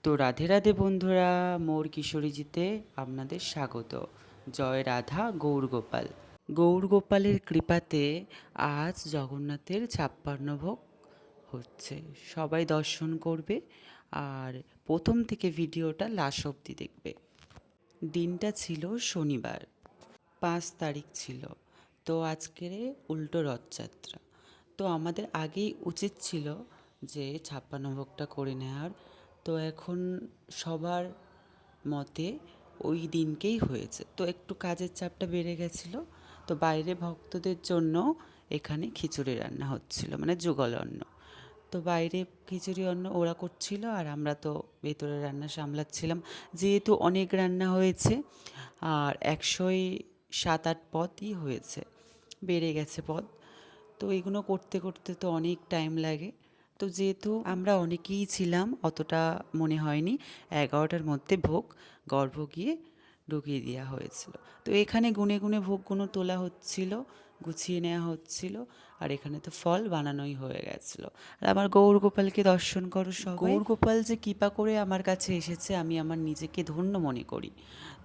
তো রাধে রাধে বন্ধুরা, মোর কিশোরীজিতে আপনাদের স্বাগত। জয় রাধা গৌরগোপাল। গৌরগোপালের কৃপাতে আজ জগন্নাথের 56 ভোগ হচ্ছে। সবাই দর্শন করবে আর প্রথম থেকে ভিডিওটা লাস্ট অবধি দেখবে। দিনটা ছিল শনিবার, 5 তারিখ ছিল। তো আজকের উল্টো রথযাত্রা। তো আমাদের আগেই উচিত ছিল যে 56 ভোগটা করে নেওয়ার। তো এখন সবার মতে ওই দিনকেই হয়েছে, তো একটু কাজের চাপটা বেড়ে গেছিলো। তো বাইরে ভক্তদের জন্য এখানে খিচুড়ি রান্না হচ্ছিল, মানে যুগল অন্ন। তো বাইরে খিচুড়ি অন্ন ওরা করছিল আর আমরা তো ভেতরে রান্না সামলাচ্ছিলাম। যেহেতু অনেক রান্না হয়েছে আর 107-8 পদই হয়েছে, বেড়ে গেছে পদ। তো এগুলো করতে করতে তো অনেক টাইম লাগে। তো যেহেতু আমরা অনেকেই ছিলাম, অতটা মনে হয়নি। 11টার মধ্যে ভোগ গর্ভ গিয়ে ঢুকিয়ে দেওয়া হয়েছিল। তো এখানে গুনে গুনে ভোগগুলো তোলা হচ্ছিল, গুছিয়ে নেওয়া হচ্ছিল। আর এখানে তো ফল বানানোই হয়ে গেছিল। আর আমার গৌরগোপালকে দর্শন করো সবাই। গৌরগোপাল যে কৃপা করে আমার কাছে এসেছে, আমি আমার নিজেকে ধন্য মনে করি।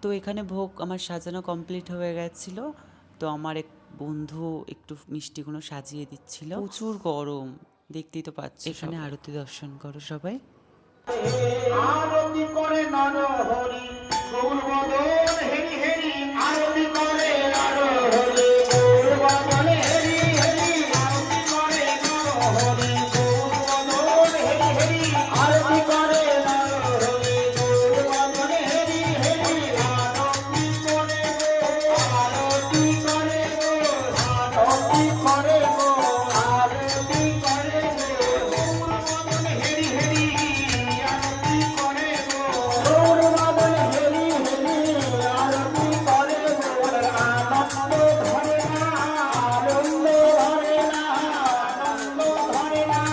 তো এখানে ভোগ আমার সাজানো কমপ্লিট হয়ে গেছিল। তো আমার এক বন্ধু একটু মিষ্টিগুলো সাজিয়ে দিচ্ছিল। প্রচুর গরম, দেখতেই তো পাচ্ছি। এখানে আরতি দর্শন করো সবাই। আরতি করে নর হরি গৌর বদন হেরি হেরি আরতি করে নর হরি গৌর বদন হেরি হেরি আরতি করে নর হরি গৌর বদন হেরি হেরি আরতি করে নর হরি গৌর বদন হেরি হেরি আরতি করে আরতি করে আরতি করে আরতি করে গৌর বদন হেরি হেরি আরতি করে গৌর বদন হেরি হেরি আরতি করে আনন্দ ধরে না আনন্দ ধরে না আনন্দ ধরে না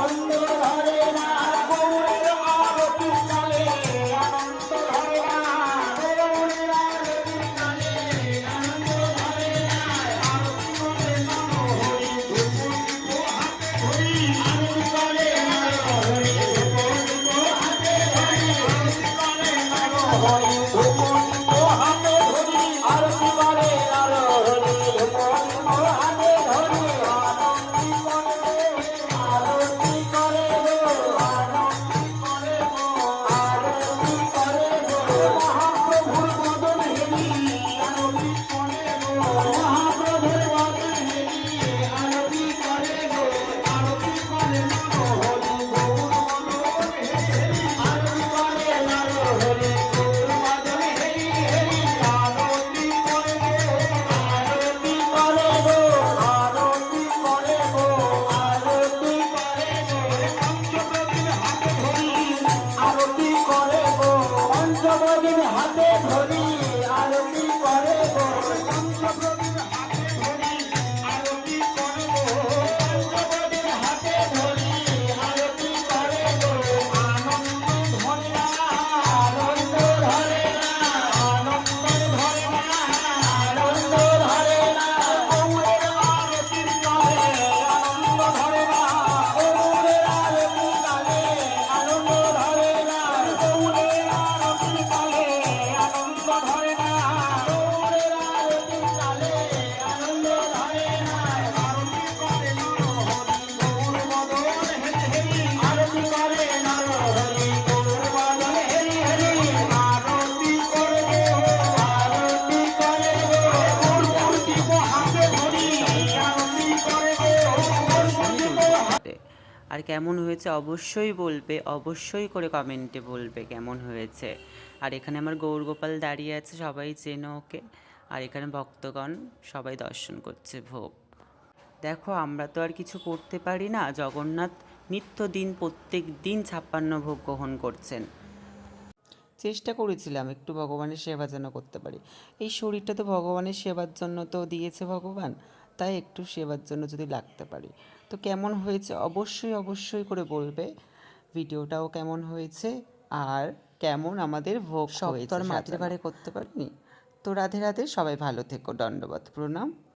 আনন্দ ধরে না গৌরের আরতি চলে আনন্দ ধরে না গৌরের আরতি চলে আনন্দ ধরে না আরতি করে নর হরি ধুপুর হাতে ধরি আরতি করে নর হরি ধুপুর হাতে ধরি আরতি করে নর হরি ধুপুর হাতে ধরি আরতি করে নর হরি ধুপুর হাতে ধরি আরতি করে আরতি করে আরতি করে মহাপ্রভুর বদন হেরি আরতি করে মহাপ্রভুর বদন হেরি আরতি করে আরতি করে নর হরি গৌর বদন হেরি আরতি করে নর হরি গৌর বদন হেরি হেরি আরতি করে আরতি করে আরতি করে আরতি করে পঞ্চপ্রদীপ হাতে ধরি আরতি করে পঞ্চপ্রদীপ হাতে ধরি আরতি করে পঞ্চপ্রদীপ হাতে ধরি আরতি করে পঞ্চপ্রদীপ হাতে ধরি আরতি করে আনন্দ ধরে না আনন্দ ধরে না আনন্দ ধরে না আনন্দ ধরে না গৌরের আরতি করে আনন্দ ধরে না গৌরের আরতি করে আনন্দ ধরে না গৌরের আরতি করে আনন্দ ধরে না গৌরের আরতি করে আনন্দ ধরে না আরতি করে নর হরি গৌর বদন হেরি হেরি আরতি করে নর হরি গৌর বদন হেরি হেরি আরতি করে আরতি করে গৌর মূর্তি হাতে ধরি আরতি করে গৌর মূর্তি হাতে। আর কেমন হয়েছে অবশ্যই বলবে, অবশ্যই করে কমেন্টে বলবে কেমন হয়েছে। আর এখানে আমার গৌরগোপাল দাঁড়িয়ে আছে, সবাই চেনো ওকে। আর এখানে ভক্তগণ সবাই দর্শন করছে ভোগ। দেখো, আমরা তো আর কিছু করতে পারি না। জগন্নাথ নিত্যদিন প্রত্যেক দিন 56 ভোগ গ্রহণ করছেন। চেষ্টা করেছিলাম একটু ভগবানের সেবা যেন করতে পারি। এই শরীরটা তো ভগবানের সেবার জন্য তো দিয়েছে ভগবান, তাই একটু সেবার জন্য যদি লাগতে পারি। তো কেমন হয়েছে অবশ্যই অবশ্যই করে বলবে। ভিডিওটাও কেমন হয়েছে আর কেমন আমাদের ভোগ হয়েছে। সব তো আর মাটির ভারে করতে পারিনি। তো রাধে রাধে, সবাই ভালো থেকো, দণ্ডবত প্রণাম।